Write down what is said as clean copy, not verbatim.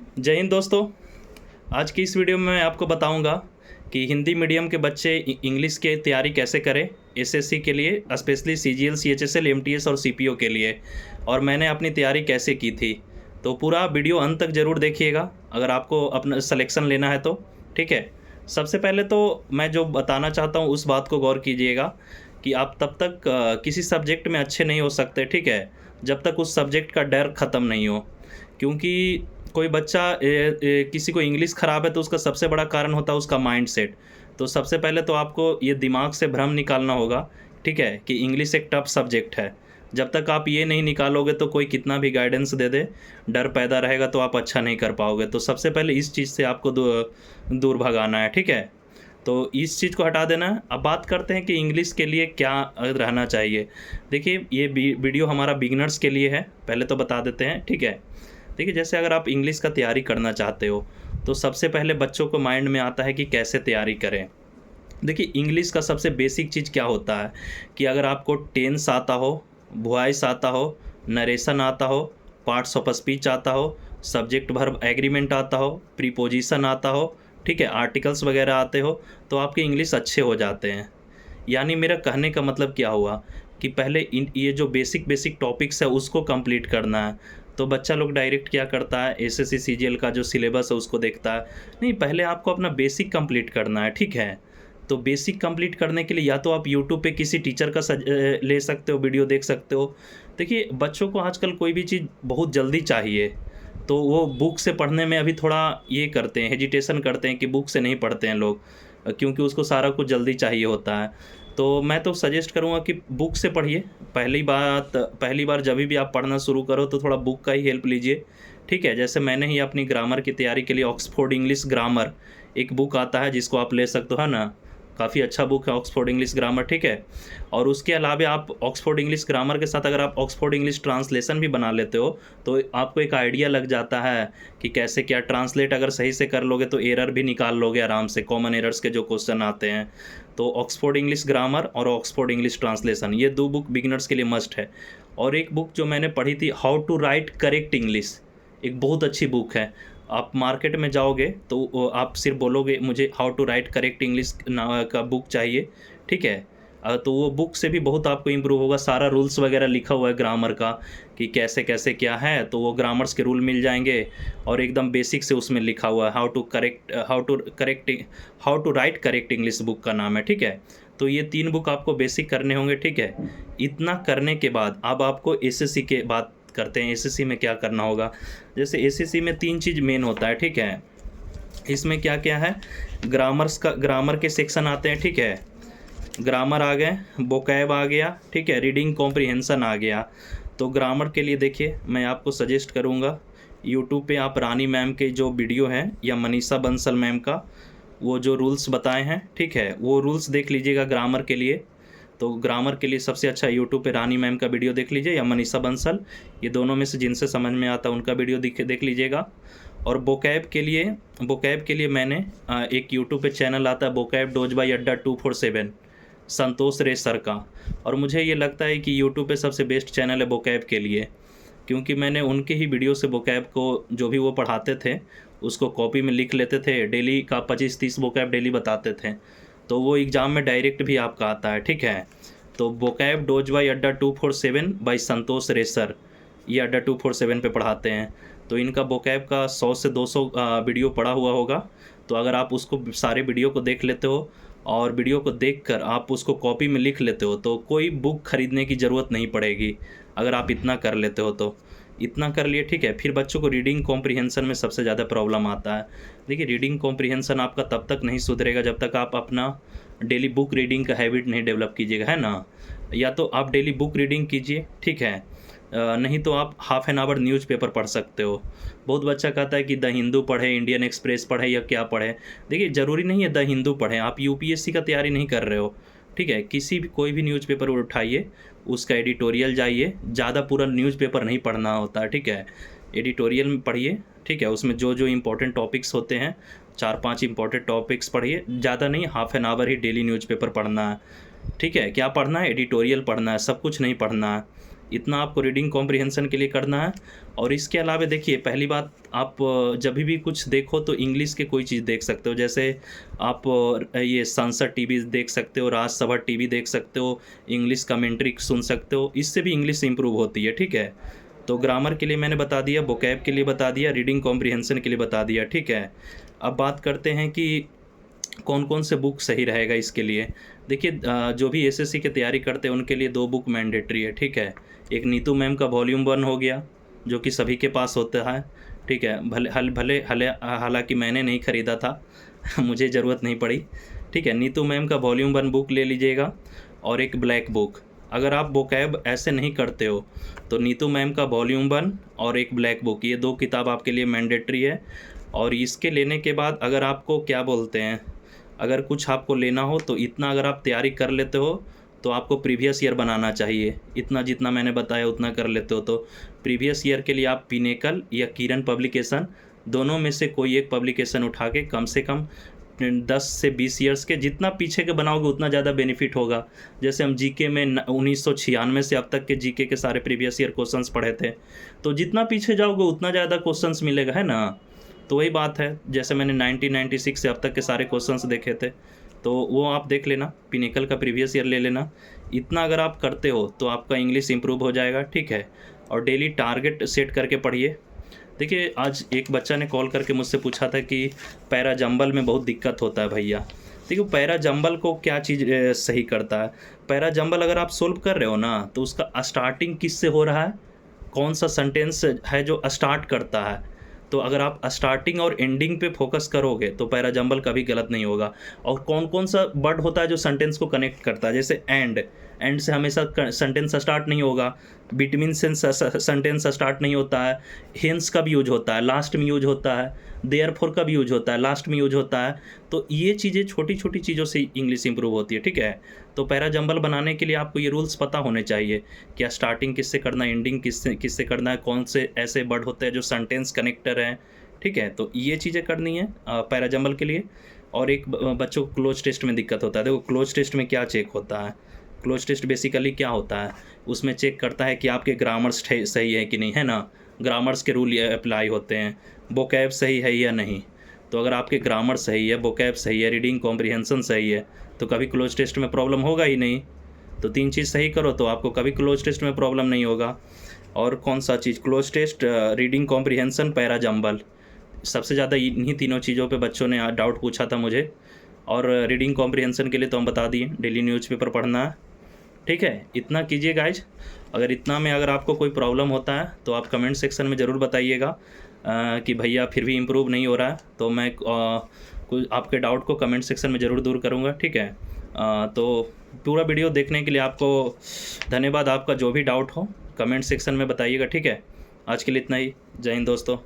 जय हिंद दोस्तों। आज की इस वीडियो में मैं आपको बताऊंगा कि हिंदी मीडियम के बच्चे इंग्लिश की तैयारी कैसे करें एसएससी के लिए, स्पेशली सीजीएल, सीएचएसएल, एमटीएस और सीपीओ के लिए, और मैंने अपनी तैयारी कैसे की थी। तो पूरा वीडियो अंत तक ज़रूर देखिएगा अगर आपको अपना सिलेक्शन लेना है तो। ठीक है। सबसे पहले तो मैं जो बताना चाहता हूँ उस बात को गौर कीजिएगा कि आप तब तक किसी सब्जेक्ट में अच्छे नहीं हो सकते, ठीक है, जब तक उस सब्जेक्ट का डर ख़त्म नहीं हो। क्योंकि कोई बच्चा किसी को इंग्लिश ख़राब है तो उसका सबसे बड़ा कारण होता है उसका माइंडसेट। तो सबसे पहले तो आपको ये दिमाग से भ्रम निकालना होगा, ठीक है, कि इंग्लिश एक टफ सब्जेक्ट है। जब तक आप ये नहीं निकालोगे तो कोई कितना भी गाइडेंस दे दे, डर पैदा रहेगा तो आप अच्छा नहीं कर पाओगे। तो सबसे पहले इस चीज़ से आपको दूर भगाना है, ठीक है। तो इस चीज़ को हटा देना है। अब बात करते हैं कि इंग्लिश के लिए क्या रहना चाहिए। देखिए, ये वीडियो हमारा बिगिनर्स के लिए है, पहले तो बता देते हैं, ठीक है। देखिए, जैसे अगर आप इंग्लिश का तैयारी करना चाहते हो तो सबसे पहले बच्चों को माइंड में आता है कि कैसे तैयारी करें। देखिए, इंग्लिश का सबसे बेसिक चीज़ क्या होता है कि अगर आपको टेंस आता हो, वॉइस आता हो, नरेशन आता हो, पार्ट्स ऑफ स्पीच आता हो, सब्जेक्ट वर्ब एग्रीमेंट आता हो, प्रीपोजिशन आता हो, ठीक है, आर्टिकल्स वगैरह आते हो, तो आपके इंग्लिश अच्छे हो जाते हैं। यानी मेरा कहने का मतलब क्या हुआ कि पहले ये जो बेसिक बेसिक टॉपिक्स है उसको कंप्लीट करना है। तो बच्चा लोग डायरेक्ट क्या करता है, एसएससी सीजीएल का जो सिलेबस है उसको देखता है। नहीं, पहले आपको अपना बेसिक कंप्लीट करना है, ठीक है। तो बेसिक कंप्लीट करने के लिए या तो आप यूट्यूब पे किसी टीचर का ले सकते हो, वीडियो देख सकते हो। देखिए, बच्चों को आजकल कोई भी चीज़ बहुत जल्दी चाहिए, तो वो बुक से पढ़ने में अभी थोड़ा ये करते हैं, हेजिटेशन करते हैं कि बुक से नहीं पढ़ते हैं लोग, क्योंकि उसको सारा कुछ जल्दी चाहिए होता है। तो मैं तो सजेस्ट करूँगा कि बुक से पढ़िए। पहली बार जभी भी आप पढ़ना शुरू करो तो थोड़ा बुक का ही हेल्प लीजिए, ठीक है। जैसे मैंने ही अपनी ग्रामर की तैयारी के लिए ऑक्सफोर्ड इंग्लिश ग्रामर एक बुक आता है जिसको आप ले सकते हो, है ना। काफ़ी अच्छा बुक है ऑक्सफोर्ड इंग्लिश ग्रामर, ठीक है। और उसके अलावा आप ऑक्सफोर्ड इंग्लिश ग्रामर के साथ अगर आप ऑक्सफोर्ड इंग्लिश ट्रांसलेशन भी बना लेते हो तो आपको एक आइडिया लग जाता है कि कैसे क्या ट्रांसलेट अगर सही से कर लोगे तो एरर भी निकाल लोगे आराम से, कॉमन एरर्स के जो क्वेश्चन आते हैं। तो ऑक्सफोर्ड इंग्लिश ग्रामर और ऑक्सफोर्ड इंग्लिश ट्रांसलेशन, ये दो बुक बिगिनर्स के लिए मस्ट है। और एक बुक जो मैंने पढ़ी थी, how to write correct English, एक बहुत अच्छी बुक है। आप मार्केट में जाओगे तो आप सिर्फ बोलोगे मुझे how to write correct English का बुक चाहिए, ठीक है। तो वो बुक से भी बहुत आपको इम्प्रूव होगा। सारा रूल्स वगैरह लिखा हुआ है ग्रामर का कि कैसे कैसे क्या है, तो वो ग्रामर्स के रूल मिल जाएंगे। और एकदम बेसिक से उसमें लिखा हुआ है how to write correct English, book का नाम है, ठीक है। तो ये 3 बुक आपको बेसिक करने होंगे, ठीक है। इतना करने के बाद अब आपको एसएससी के बात करते हैं, एसएससी में क्या करना होगा। जैसे एसएससी में 3 चीज़ मेन होता है, ठीक है। इसमें क्या क्या है, ग्रामर के सेक्शन आते हैं, ठीक है। ग्रामर आ गए, वोकैब आ गया, ठीक है, रीडिंग कॉम्प्रिहेंशन आ गया। तो ग्रामर के लिए देखिए, मैं आपको सजेस्ट करूँगा यूट्यूब पे आप रानी मैम के जो वीडियो हैं या मनीषा बंसल मैम का वो जो रूल्स बताए हैं, ठीक है, वो रूल्स देख लीजिएगा ग्रामर के लिए। तो ग्रामर के लिए सबसे अच्छा यूट्यूब पे रानी मैम का वीडियो देख लीजिए या मनीषा बंसल, ये दोनों में से जिनसे समझ में आता है उनका वीडियो देख लीजिएगा। और वोकैब के लिए मैंने एक यूट्यूब पे चैनल आता है वोकैब डोज बाई अड्डा 247, संतोष रे सर का। और मुझे ये लगता है कि यूट्यूब पे सबसे बेस्ट चैनल है वोकैब के लिए, क्योंकि मैंने उनके ही वीडियो से वोकैब को जो भी वो पढ़ाते थे उसको कॉपी में लिख लेते थे, डेली का 25-30 वोकैब डेली बताते थे। तो वो एग्ज़ाम में डायरेक्ट भी आपका आता है, ठीक है। तो वोकैब डोज बाई अड्डा 247 बाई संतोष रे सर, ये अड्डा 247 पे पढ़ाते हैं। तो इनका वोकैब का 100 से 200 वीडियो पड़ा हुआ होगा। तो अगर आप उसको सारे वीडियो को देख लेते हो और वीडियो को देखकर आप उसको कॉपी में लिख लेते हो तो कोई बुक खरीदने की ज़रूरत नहीं पड़ेगी, अगर आप इतना कर लेते हो तो। इतना कर लिए, ठीक है। फिर बच्चों को रीडिंग कॉम्प्रिहेंशन में सबसे ज़्यादा प्रॉब्लम आता है। देखिए, रीडिंग कॉम्प्रिहेंशन आपका तब तक नहीं सुधरेगा जब तक आप अपना डेली बुक रीडिंग का हैबिट नहीं डेवलप कीजिएगा, है ना। या तो आप डेली बुक रीडिंग कीजिए, ठीक है, नहीं तो आप हाफ़ एन आवर न्यूज़पेपर पढ़ सकते हो। बहुत बच्चा कहता है कि द हिंदू पढ़े, इंडियन एक्सप्रेस पढ़े या क्या पढ़े। देखिए, ज़रूरी नहीं है द हिंदू पढ़ें, आप यूपीएससी का तैयारी नहीं कर रहे हो, ठीक है। कोई भी न्यूज़पेपर उठाइए, उसका एडिटोरियल जाइए, ज़्यादा पूरा न्यूज़पेपर नहीं पढ़ना होता है, ठीक है। एडिटोरियल में पढ़िए, ठीक है, उसमें जो जो इम्पोर्टेंट टॉपिक्स होते हैं 4-5 इम्पोर्टेंट टॉपिक्स पढ़िए, ज़्यादा नहीं, half an hour he daily newspaper पढ़ना है, ठीक है। क्या पढ़ना है, एडिटोरियल पढ़ना है, सब कुछ नहीं पढ़ना है। इतना आपको रीडिंग कॉम्प्रिहेंशन के लिए करना है। और इसके अलावा देखिए, पहली बात, आप जब भी कुछ देखो तो इंग्लिश के कोई चीज़ देख सकते हो। जैसे आप ये संसद टीवी देख सकते हो, राज्यसभा टीवी देख सकते हो, इंग्लिश कमेंट्री सुन सकते हो, इससे भी इंग्लिश इंप्रूव होती है, ठीक है। तो ग्रामर के लिए मैंने बता दिया, वोकैब के लिए बता दिया, रीडिंग कॉम्प्रिहेंशन के लिए बता दिया, ठीक है। अब बात करते हैं कि कौन कौन से बुक सही रहेगा इसके लिए। देखिए, जो भी एसएससी की तैयारी करते हैं उनके लिए 2 बुक मैंडेटरी है, ठीक है। एक नीतू मैम का वॉल्यूम 1 हो गया, जो कि सभी के पास होता है, ठीक है। हालांकि मैंने नहीं ख़रीदा था मुझे ज़रूरत नहीं पड़ी, ठीक है। नीतू मैम का वॉल्यूम 1 बुक ले लीजिएगा, और एक ब्लैक बुक। अगर आप वोकैब ऐसे नहीं करते हो तो नीतू मैम का वॉल्यूम 1 और एक ब्लैक बुक, ये 2 किताब आपके लिए मैंडेटरी है। और इसके लेने के बाद अगर आपको क्या बोलते हैं, अगर कुछ आपको लेना हो तो इतना अगर आप तैयारी कर लेते हो तो आपको प्रीवियस ईयर बनाना चाहिए। इतना जितना मैंने बताया उतना कर लेते हो तो प्रीवियस ईयर के लिए आप पिनेकल या किरण पब्लिकेशन, दोनों में से कोई एक पब्लिकेशन उठा के कम से कम 10 से 20 ईयर्स के, जितना पीछे के बनाओगे उतना ज़्यादा बेनिफिट होगा। जैसे हम जीके में 1996 से अब तक के जीके के सारे प्रीवियस ईयर क्वेश्चंस पढ़े थे, तो जितना पीछे जाओगे उतना ज़्यादा क्वेश्चंस मिलेगा, है ना। तो वही बात है, जैसे मैंने 1996 से अब तक के सारे क्वेश्चंस देखे थे, तो वो आप देख लेना, पिनेकल का प्रीवियस ईयर ले लेना। इतना अगर आप करते हो तो आपका इंग्लिश इंप्रूव हो जाएगा, ठीक है। और डेली टारगेट सेट करके पढ़िए। देखिए, आज एक बच्चा ने कॉल करके मुझसे पूछा था कि पैरा जंबल में बहुत दिक्कत होता है भैया। देखिए, पैरा जंबल को क्या चीज़ सही करता है। पैरा जंबल अगर आप सोल्व कर रहे हो ना, तो उसका स्टार्टिंग किससे हो रहा है, कौन सा सेंटेंस है जो स्टार्ट करता है। तो अगर आप स्टार्टिंग और एंडिंग पे फोकस करोगे तो पैरा जंबल कभी गलत नहीं होगा। और कौन कौन सा वर्ड होता है जो सेंटेंस को कनेक्ट करता है, जैसे एंड से हमेशा सेंटेंस स्टार्ट नहीं होगा, बिटवीन से सेंटेंस स्टार्ट नहीं होता है, हेंस कब यूज होता है, लास्ट में यूज होता है, देयरफॉर कब यूज होता है, लास्ट में यूज होता है। तो ये चीज़ें, छोटी छोटी चीज़ों से इंग्लिश इंप्रूव होती है, ठीक है। तो पैरा जंबल बनाने के लिए आपको ये रूल्स पता होने चाहिए, क्या स्टार्टिंग किससे करना है, एंडिंग किससे करना है, कौन से ऐसे वर्ड होते हैं जो सेंटेंस कनेक्टर हैं, ठीक है। तो ये चीज़ें करनी है पैरा जंबल के लिए। और एक बच्चों को क्लोज टेस्ट में दिक्कत होता है। देखो, क्लोज टेस्ट में क्या चेक होता है, क्लोज टेस्ट बेसिकली क्या होता है, उसमें चेक करता है कि आपके ग्रामर्स सही है कि नहीं, है ना। ग्रामर्स के रूल अप्लाई होते हैं, वोकैब सही है या नहीं। तो अगर आपके ग्रामर सही है, वोकैब सही है, रीडिंग कॉम्प्रिहेंशन सही है, तो कभी क्लोज टेस्ट में प्रॉब्लम होगा ही नहीं। तो 3 चीज़ सही करो तो आपको कभी क्लोज टेस्ट में प्रॉब्लम नहीं होगा। और कौन सा चीज़, cloze test, reading comprehension, para jumble, सबसे ज़्यादा इन्हीं तीनों चीज़ों पे बच्चों ने डाउट पूछा था मुझे। और रीडिंग कॉम्प्रिहेंशन के लिए तो हम बता दिए, डेली न्यूज़पेपर पढ़ना है, ठीक है। इतना कीजिए गाइज। अगर इतना में अगर आपको कोई प्रॉब्लम होता है तो आप कमेंट सेक्शन में ज़रूर बताइएगा कि भैया फिर भी इम्प्रूव नहीं हो रहा है, तो मैं कुछ आपके डाउट को कमेंट सेक्शन में ज़रूर दूर करूँगा, ठीक है। तो पूरा वीडियो देखने के लिए आपको धन्यवाद। आपका जो भी डाउट हो कमेंट सेक्शन में बताइएगा, ठीक है। आज के लिए इतना ही। जय हिंद दोस्तों।